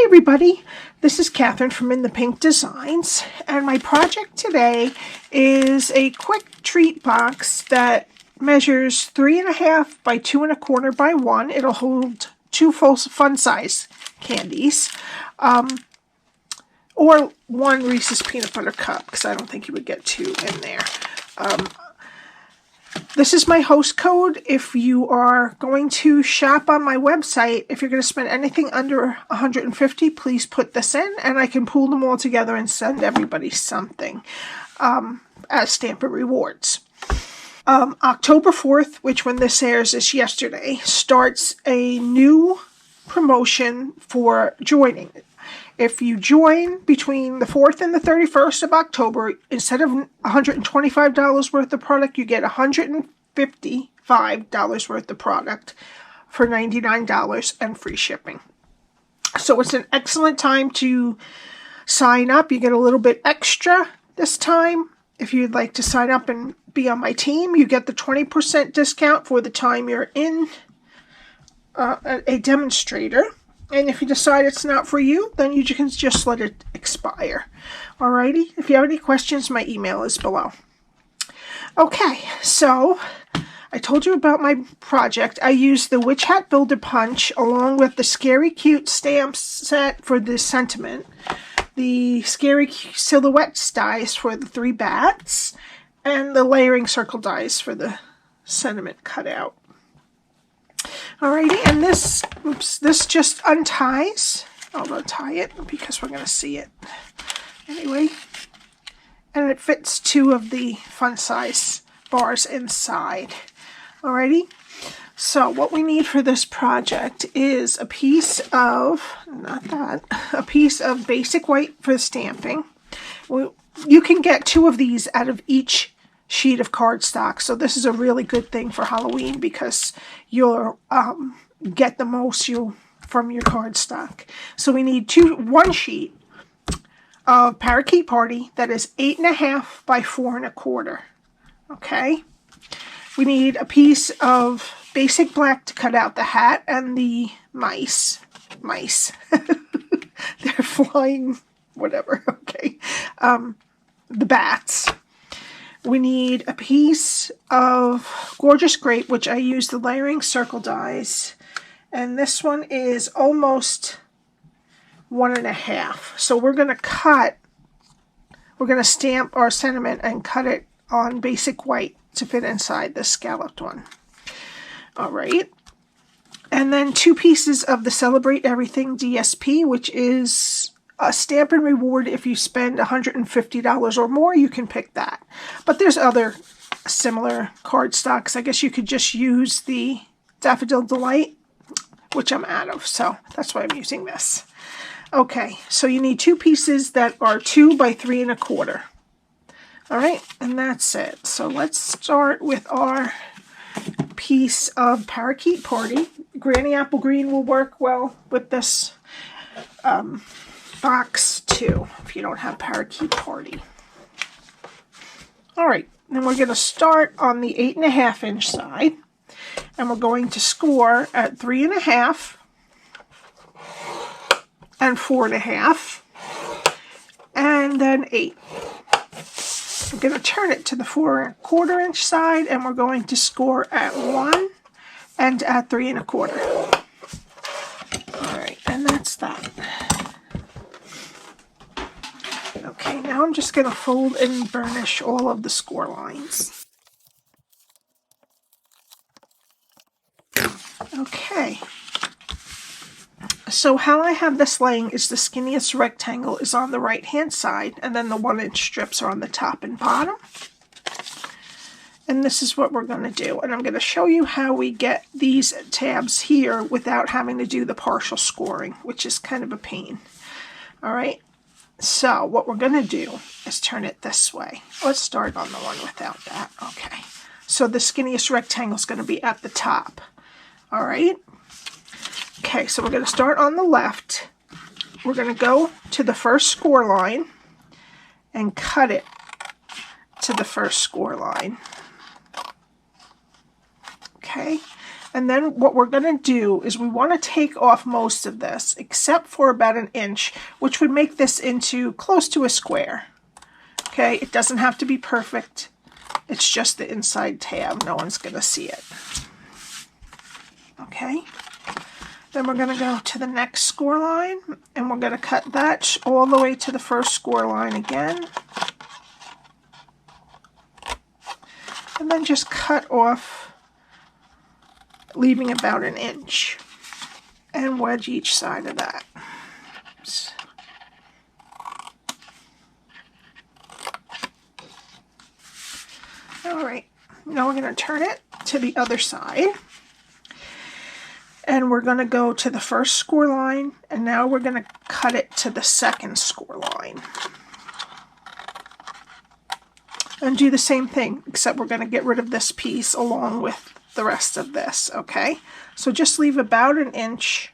Hi everybody, this is Cathryn from In the Pink Designs, and my project today is a quick treat box that measures 3.5 by 2 1/4 by 1. It'll hold 2 full fun size candies, or 1 Reese's Peanut Butter Cup, because I don't think you would get 2 in there. This is my host code. If you are going to shop on my website, if you're going to spend anything under $150, please put this in, and I can pool them all together and send everybody something as Stampin' Rewards. October 4th, which when this airs is yesterday, starts a new promotion for joining. If you join between the 4th and the 31st of October, instead of $125 worth of product, you get $155 worth of product for $99 and free shipping. So it's an excellent time to sign up. You get a little bit extra this time. If you'd like to sign up and be on my team, you get the 20% discount for the time you're in a demonstrator. And if you decide it's not for you, then you can just let it expire. Alrighty? If you have any questions, my email is below. Okay, so I told you about my project. I used the Witch Hat Builder Punch along with the Scary Cute stamp set for the sentiment, the Scary Silhouette dies for the 3 bats, and the layering circle dies for the sentiment cutout. Alrighty, and this just unties. I'll untie it because we're going to see it anyway. And it fits 2 of the fun size bars inside. Alrighty, so what we need for this project is a piece of, a piece of basic white for stamping. You can get 2 of these out of each sheet of cardstock, so this is a really good thing for Halloween because you'll get the most from your cardstock. So we need 1 sheet of Parakeet Party that is 8.5 by 4 1/4. Okay, we need a piece of basic black to cut out the hat and the mice. They're flying, whatever. Okay, the bats. We need a piece of Gorgeous Grape, which I use the layering circle dies. And this one is almost 1.5. So we're going to stamp our sentiment and cut it on basic white to fit inside the scalloped one. Alright. And then 2 pieces of the Celebrate Everything DSP, which is a Stampin' Reward. If you spend $150 or more, you can pick that. But there's other similar cardstocks. I guess you could just use the Daffodil Delight, which I'm out of, so that's why I'm using this. Okay, so you need 2 pieces that are 2 by 3 1/4. Alright, and that's it. So let's start with our piece of Parakeet Party. Granny Apple Green will work well with this box too, if you don't have Parakeet Party. Alright, then we're going to start on the 8.5 inch side, and we're going to score at 3.5 and 4.5 and then 8. I'm going to turn it to the 4 1/4 inch side, and we're going to score at 1 and at 3 1/4. Alright, and that's that. Okay, now I'm just going to fold and burnish all of the score lines. Okay, so how I have this laying is the skinniest rectangle is on the right hand side, and then the 1 inch strips are on the top and bottom. And this is what we're going to do, and I'm going to show you how we get these tabs here without having to do the partial scoring, which is kind of a pain. Alright, so what we're going to do is turn it this way. Let's start on the one without that. Okay, so the skinniest rectangle is going to be at the top. Alright, okay, so we're going to start on the left. We're going to go to the first score line and cut it to the first score line. Okay, And then what we're going to do is we want to take off most of this, except for about 1 inch, which would make this into close to a square. Okay, it doesn't have to be perfect. It's just the inside tab. No one's going to see it. Okay. Then we're going to go to the next score line, and we're going to cut that all the way to the first score line again. And then just cut off, leaving about 1 inch, and wedge each side of that. Oops. All right, now we're going to turn it to the other side. And we're going to go to the first score line, and now we're going to cut it to the second score line. And do the same thing, except we're going to get rid of this piece along with the rest of this, okay? So just leave about 1 inch,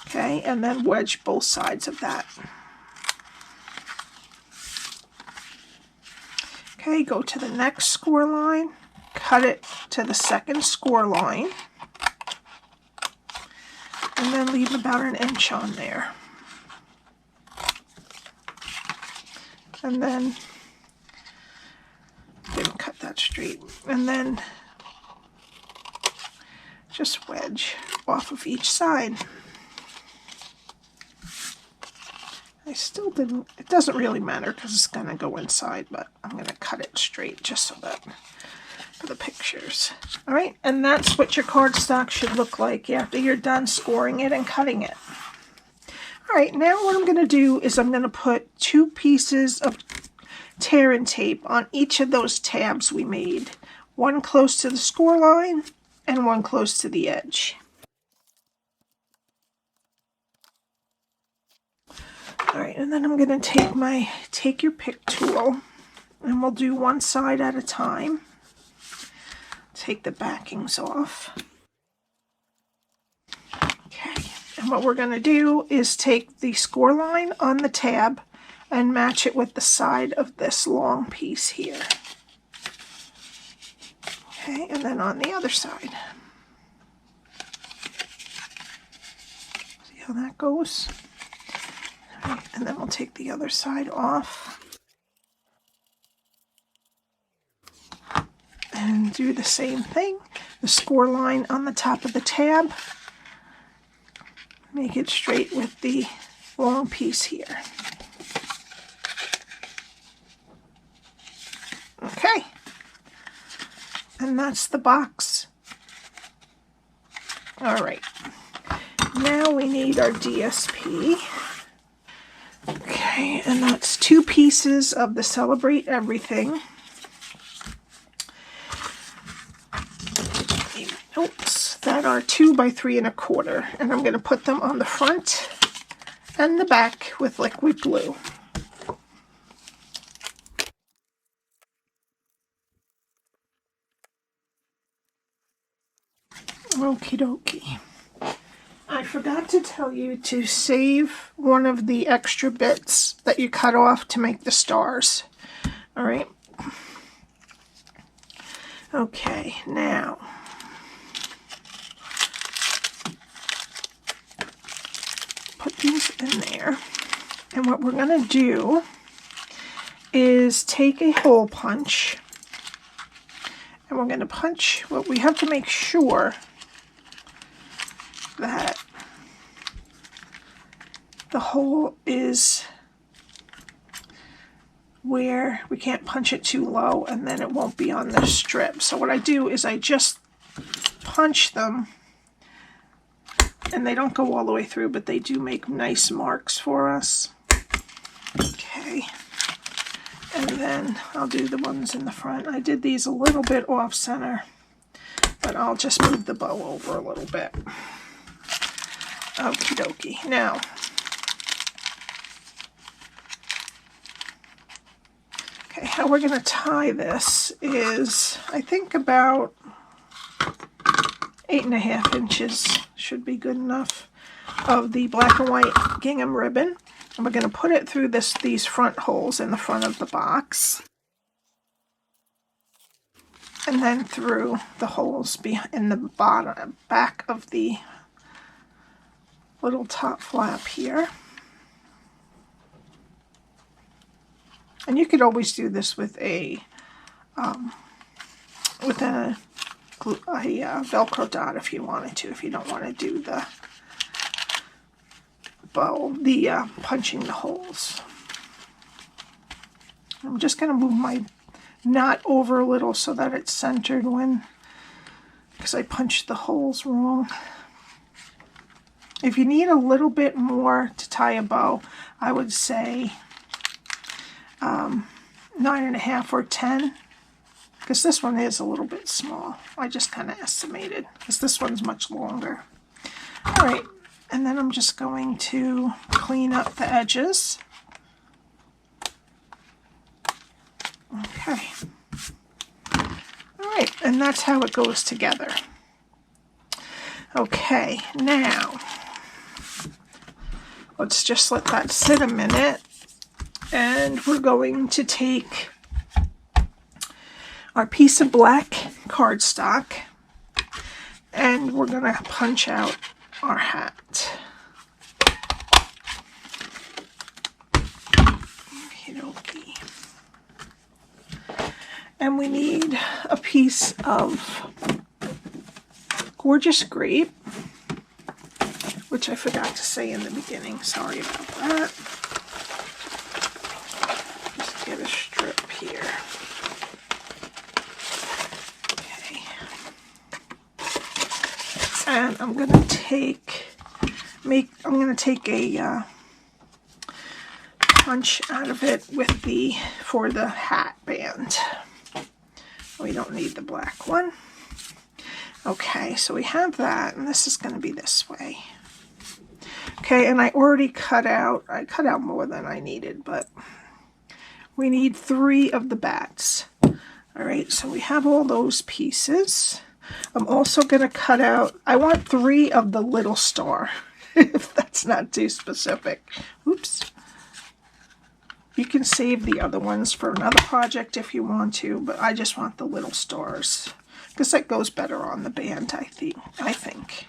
okay, and then wedge both sides of that. Okay, go to the next score line, cut it to the second score line, and then leave about 1 inch on there. And then, didn't cut that straight, and then just wedge off of each side. I still didn't, it doesn't really matter because it's going to go inside, but I'm going to cut it straight just so that for the pictures. All right, and that's what your cardstock should look like after you're done scoring it and cutting it. All right, now what I'm going to do is I'm going to put 2 pieces of tear and tape on each of those tabs we made. One close to the score line and one close to the edge. All right, and then I'm going to take my take your pick tool, and we'll do one side at a time. Take the backings off. Okay, and what we're going to do is take the score line on the tab and match it with the side of this long piece here. Okay, and then on the other side. See how that goes? All right, and then we'll take the other side off. And do the same thing. The score line on the top of the tab. Make it straight with the long piece here. Okay. And that's the box. All right. Now we need our DSP. Okay, and that's 2 pieces of the Celebrate Everything. Notes that are 2 by 3 1/4, and I'm going to put them on the front and the back with liquid glue. Okie dokie. I forgot to tell you to save one of the extra bits that you cut off to make the stars. All right. Okay, now put these in there, and what we're going to do is take a hole punch, and we're going to punch, well, we have to make sure that the hole is where we can't punch it too low, and then it won't be on this strip. So what I do is I just punch them, and they don't go all the way through, but they do make nice marks for us. Okay, and then I'll do the ones in the front. I did these a little bit off center, but I'll just move the bow over a little bit. Okie dokie. Now, okay, how we're going to tie this is, I think about 8.5 inches should be good enough of the black and white gingham ribbon, and we're going to put it through these front holes in the front of the box. and then through the holes in the bottom, back of the little top flap here. And you could always do this with a Velcro dot if you wanted to, if you don't want to do the punching the holes. I'm just going to move my knot over a little so that it's centered because I punched the holes wrong. If you need a little bit more to tie a bow, I would say 9.5 or 10, because this one is a little bit small. I just kind of estimated, because this one's much longer. All right, and then I'm just going to clean up the edges. Okay. All right, and that's how it goes together. Okay, now let's just let that sit a minute, and we're going to take our piece of black cardstock and we're going to punch out our hat. And we need a piece of gorgeous grape, which I forgot to say in the beginning. Sorry about that. Just get a strip here. Okay. And I'm going to take a punch out of it for the hat band. We don't need the black one. Okay, so we have that, and this is going to be this way. Okay, and I already cut out more than I needed, but we need 3 of the bats. All right, so we have all those pieces. I'm also going to cut out, I want 3 of the little star, if that's not too specific. Oops. You can save the other ones for another project if you want to, but I just want the little stars because that goes better on the band, I think.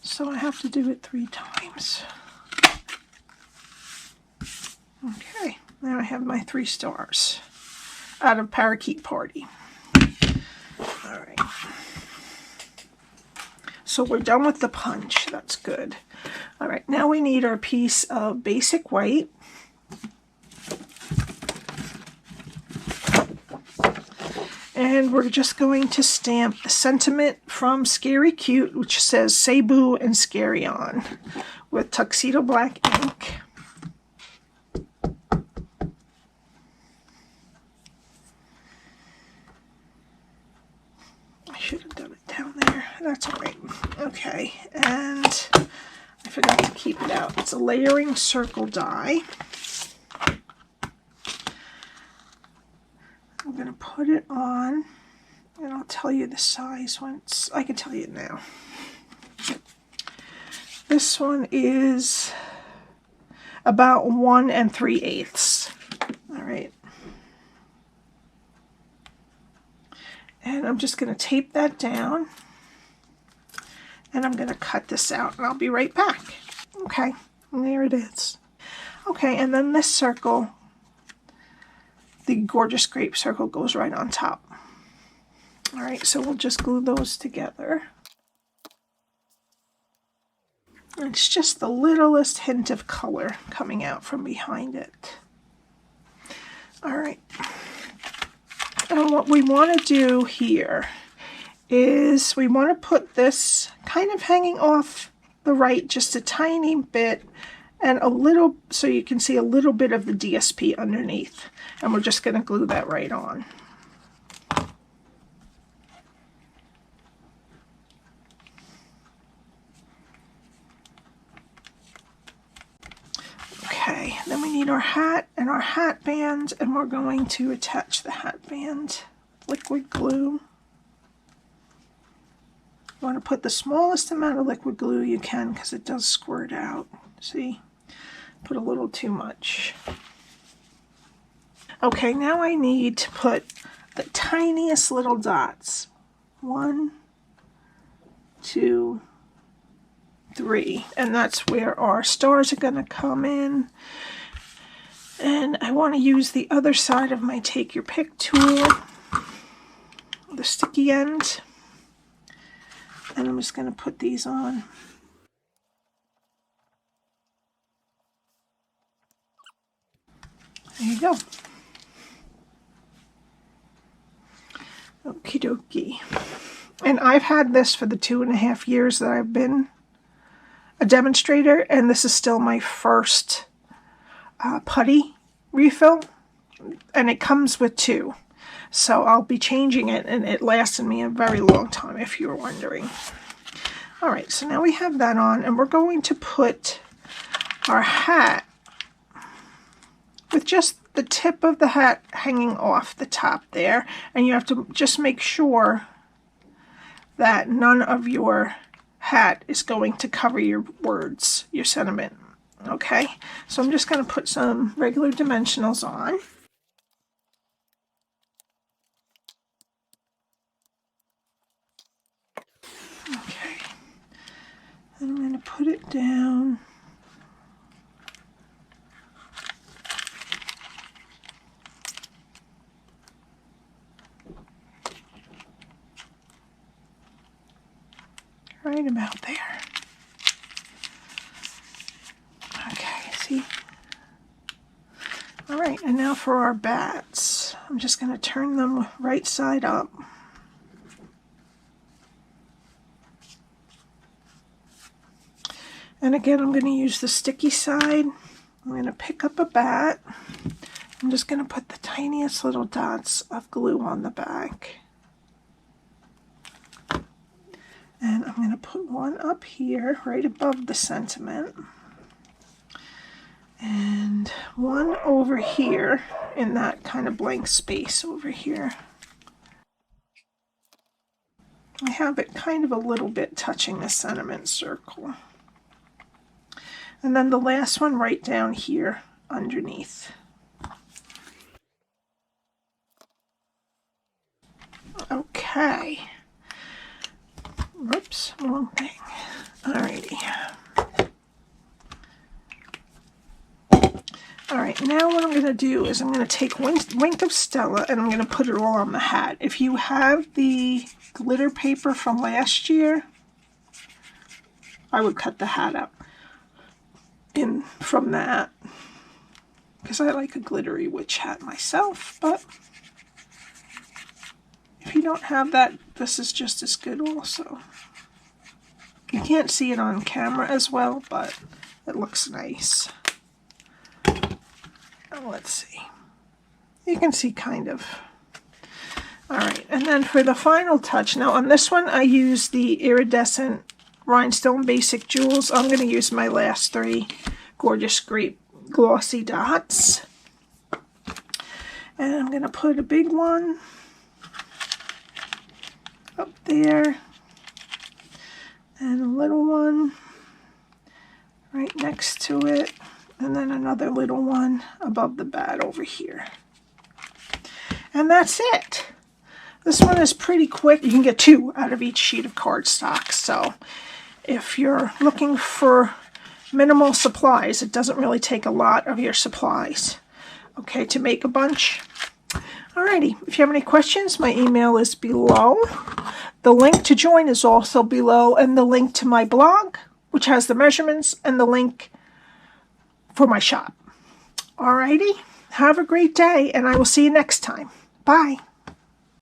So I have to do it 3 times. Okay, now I have my 3 stars out of Parakeet Party. All right. So we're done with the punch. That's good. All right, now we need our piece of basic white. And we're just going to stamp the sentiment from Scary Cute, which says "Say Boo and Scary On" with Tuxedo Black Ink. I should have done it down there. That's all right. Okay, and I forgot to keep it out. It's a layering circle die. I'm going to put it on, and I'll tell you the size once. I can tell you now. This one is about 1 3/8. All right. And I'm just going to tape that down. And I'm going to cut this out, and I'll be right back. Okay, and there it is. Okay, and then this circle, the gorgeous grape circle, goes right on top. All right, so we'll just glue those together. It's just the littlest hint of color coming out from behind it. All right. And what we want to do here is we want to put this kind of hanging off the right just a tiny bit, and a little, so you can see a little bit of the DSP underneath. And we're just going to glue that right on. Okay, then we need our hat and our hat band, and we're going to attach the hat band liquid glue. You want to put the smallest amount of liquid glue you can because it does squirt out. See? Put a little too much. Okay, now I need to put the tiniest little dots. 1, 2, 3. And that's where our stars are going to come in. And I want to use the other side of my Take Your Pick tool, the sticky end. And I'm just going to put these on. There you go. Okie dokie. And I've had this for the 2.5 years that I've been a demonstrator, and this is still my first putty refill, and it comes with 2. So I'll be changing it, and it lasted me a very long time, if you were wondering. Alright, so now we have that on, and we're going to put our hat with just the tip of the hat hanging off the top there, and you have to just make sure that none of your hat is going to cover your words, your sentiment. Okay, so I'm just going to put some regular dimensionals on. Okay, and I'm going to put it down. Right about there. Okay, see? Alright, and now for our bats. I'm just going to turn them right side up. And again, I'm going to use the sticky side. I'm going to pick up a bat. I'm just going to put the tiniest little dots of glue on the back. And I'm going to put one up here, right above the sentiment. And one over here in that kind of blank space over here. I have it kind of a little bit touching the sentiment circle. And then the last one right down here underneath. Okay. Whoops, wrong thing. Alrighty. Alright, now what I'm going to do is I'm going to take Wink of Stella and I'm going to put it all on the hat. If you have the glitter paper from last year, I would cut the hat up in from that. Because I like a glittery witch hat myself, but if you don't have that, this is just as good also. You can't see it on camera as well, but it looks nice. Oh, let's see. You can see kind of. Alright, and then for the final touch, now on this one I use the iridescent rhinestone basic jewels. I'm going to use my last 3 gorgeous Grape glossy dots. And I'm going to put a big one up there and a little one right next to it, and then another little one above the bat over here. And that's it. This one is pretty quick. You can get 2 out of each sheet of cardstock. So if you're looking for minimal supplies, it doesn't really take a lot of your supplies, okay, to make a bunch. Alrighty, if you have any questions, my email is below. The link to join is also below, and the link to my blog, which has the measurements, and the link for my shop. Alrighty, have a great day, and I will see you next time. Bye.